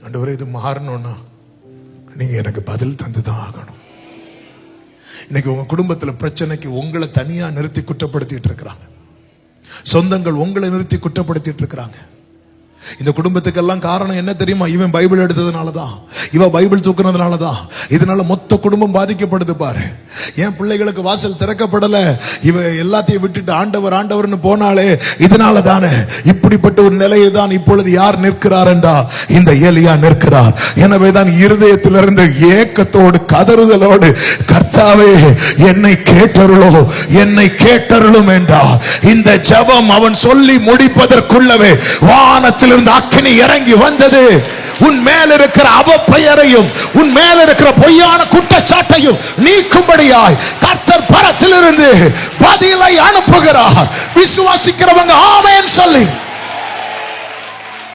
ஆண்டவரே இது மாறணும்னா நீங்க எனக்கு பதில் தந்துதான் ஆகணும். இன்னைக்கு உங்க குடும்பத்துல பிரச்சனைக்கு உங்களை தனியா நிறுத்தி குற்றப்படுத்திட்டு இருக்கிறாங்க. சொந்தங்கள் உங்களை நிறுத்தி குற்றப்படுத்திட்டு இருக்கிறாங்க. இந்த குடும்பத்துக்கெல்லாம் காரணம் என்ன தெரியுமா? இவன் பைபிள் எடுத்ததுனாலதான், இவ பைபிள் தூக்குனதுனாலதான் இதனால மொத்த குடும்பம் பாதிக்கப்படுது பாரு. என் பிள்ளைகளுக்கு வாசல் திறக்கப்படல, இவ எல்லாத்தையும் விட்டுட்டு ஆண்டவர் ஆண்டவர்னு போனாலே இதனால தானே. இப்படிப்பட்ட ஒரு நிலையை தான் இப்பொழுது யார் நிற்கிறார் என்றா இந்த எலியா நிற்கிறார். எனவேதான் இருதயத்திலிருந்து ஏக்கத்தோடு கதறுதலோடு கர்த்தாவே என்னை கேட்டருளோ என்னை கேட்டருளும் என்றார். இந்த ஜெபம் அவன் சொல்லி முடிப்பதற்குள்ளவே வானத்திலிருந்து அக்கினி இறங்கி வந்தது. உன் மேல் இருக்கிற அவப்பெயரையும் உன் மேல் இருக்கிற பொய்யான குற்றச்சாட்டையும் நீக்கும்படியாய் கர்த்தர் பரத்திலிருந்து பதிலை அனுப்புகிறார். விசுவாசிக்கிறவங்க ஆமென் சொல்லி